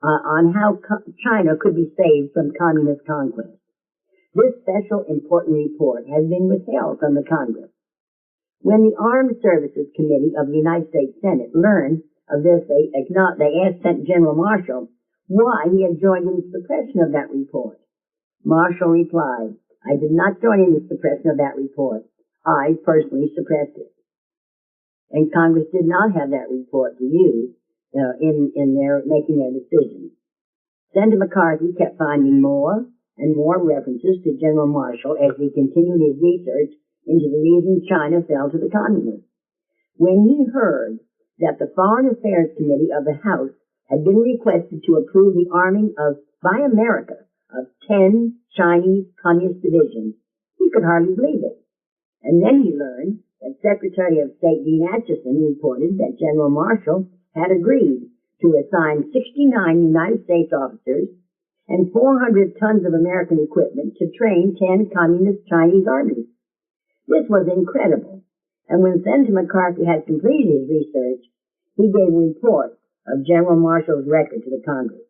on how China could be saved from communist conquest. This special important report has been withheld from the Congress. When the Armed Services Committee of the United States Senate learned of this, they asked General Marshall why he had joined in the suppression of that report. Marshall replied, I did not join in the suppression of that report. I personally suppressed it. And Congress did not have that report to use in their making their decisions. Senator McCarthy kept finding more and more references to General Marshall as he continued his research into the reason China fell to the communists. When he heard that the Foreign Affairs Committee of the House had been requested to approve the arming by America of 10 Chinese communist divisions, he could hardly believe it. And then he learned that Secretary of State Dean Acheson reported that General Marshall had agreed to assign 69 United States officers and 400 tons of American equipment to train 10 communist Chinese armies. This was incredible, and when Senator McCarthy had completed his research, he gave a report of General Marshall's record to the Congress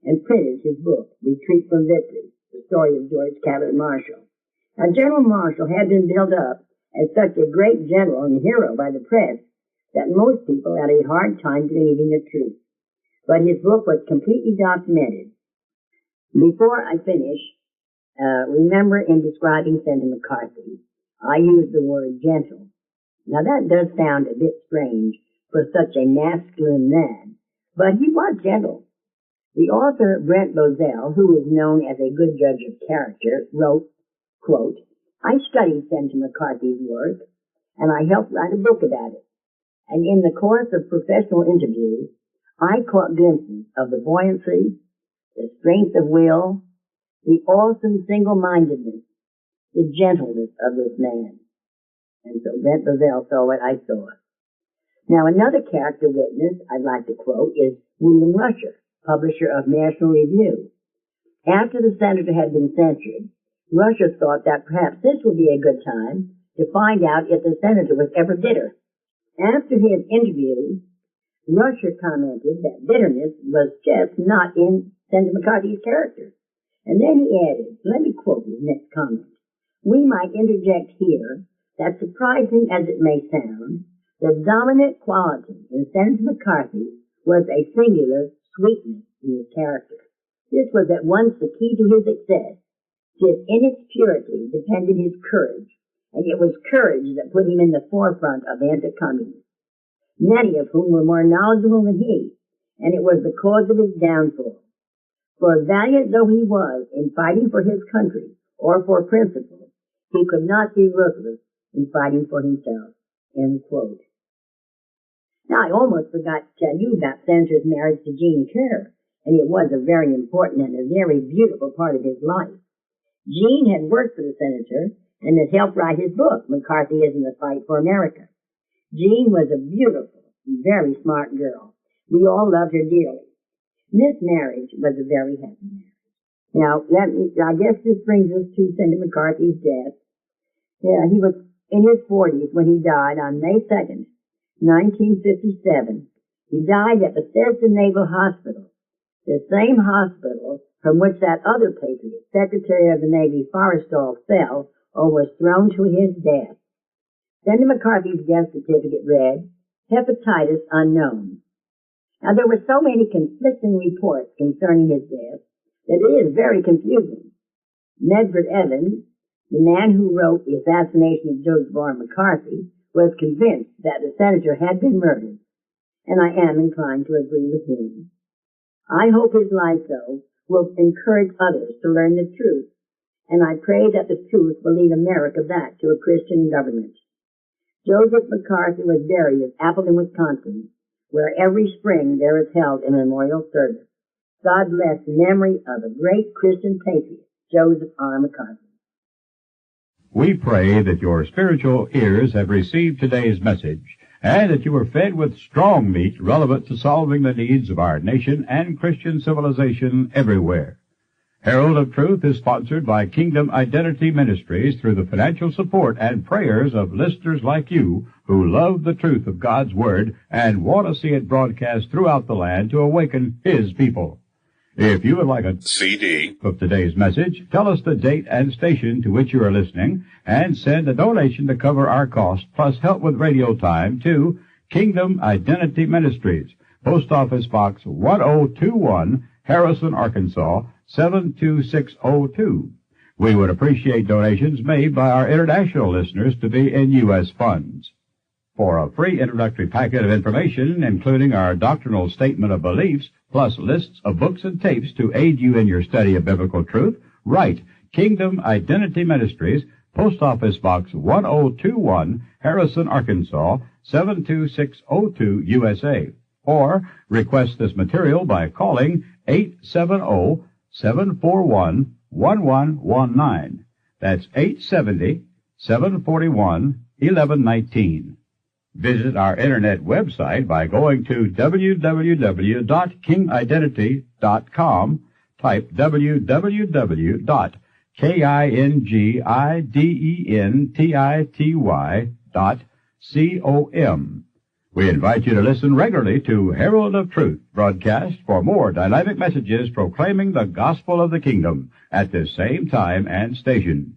and printed his book, Retreat from Victory, the story of George Cabot Marshall. Now, General Marshall had been built up as such a great general and hero by the press that most people had a hard time believing the truth. But his book was completely documented. Before I finish, remember in describing Senator McCarthy, I used the word gentle. Now that does sound a bit strange for such a masculine man, but he was gentle. The author, Brent Bozell, who is known as a good judge of character, wrote, quote, I studied Senator McCarthy's work, and I helped write a book about it. And in the course of professional interviews, I caught glimpses of the buoyancy, the strength of will, the awesome single-mindedness, the gentleness of this man. And so Brent Bozell saw what I saw. Now, another character witness I'd like to quote is William Rusher, publisher of National Review. After the senator had been censured, Rusher thought that perhaps this would be a good time to find out if the senator was ever bitter. After his interview, Rusher commented that bitterness was just not in Senator McCarthy's character. And then he added, let me quote his next comment, we might interject here that, surprising as it may sound, the dominant quality in Senator McCarthy was a singular sweetness in his character. This was at once the key to his success, since in its purity depended his courage, and it was courage that put him in the forefront of anti-communists, many of whom were more knowledgeable than he, and it was the cause of his downfall. For valiant though he was in fighting for his country or for principle, he could not be ruthless in fighting for himself. End quote. Now, I almost forgot to tell you about Senator's marriage to Jean Kerr, and it was a very important and a very beautiful part of his life. Jean had worked for the senator and had helped write his book, McCarthyism: The Fight for America. Jean was a beautiful, very smart girl. We all loved her dearly. This marriage was a very happy marriage. Now, I guess this brings us to Senator McCarthy's death. Yeah, he was in his 40s when he died on May 2nd, 1957. He died at Bethesda Naval Hospital, the same hospital from which that other patriot, Secretary of the Navy Forrestal, fell or was thrown to his death. Senator McCarthy's death certificate read, hepatitis unknown. Now, there were so many conflicting reports concerning his death that it is very confusing. Medford Evans, the man who wrote The Assassination of Joseph R. McCarthy, was convinced that the senator had been murdered, and I am inclined to agree with him. I hope his life, though, will encourage others to learn the truth, and I pray that the truth will lead America back to a Christian government. Joseph McCarthy was buried at Appleton, Wisconsin, where every spring there is held a memorial service. God bless the memory of a great Christian patriot, Joseph R. McCarthy. We pray that your spiritual ears have received today's message and that you were fed with strong meat relevant to solving the needs of our nation and Christian civilization everywhere. Herald of Truth is sponsored by Kingdom Identity Ministries through the financial support and prayers of listeners like you who love the truth of God's Word and want to see it broadcast throughout the land to awaken His people. If you would like a CD of today's message, tell us the date and station to which you are listening and send a donation to cover our costs plus help with radio time to Kingdom Identity Ministries, Post Office Box 1021, Harrison, Arkansas, 72602. We would appreciate donations made by our international listeners to be in U.S. funds. For a free introductory packet of information, including our doctrinal statement of beliefs, plus lists of books and tapes to aid you in your study of biblical truth, write Kingdom Identity Ministries, Post Office Box 1021, Harrison, Arkansas, 72602, USA. Or request this material by calling 870-741-1119. That's 870-741-1119. Visit our internet website by going to www.kingidentity.com. Type www.kingidentity.com. We invite you to listen regularly to Herald of Truth broadcast for more dynamic messages proclaiming the gospel of the kingdom at this same time and station.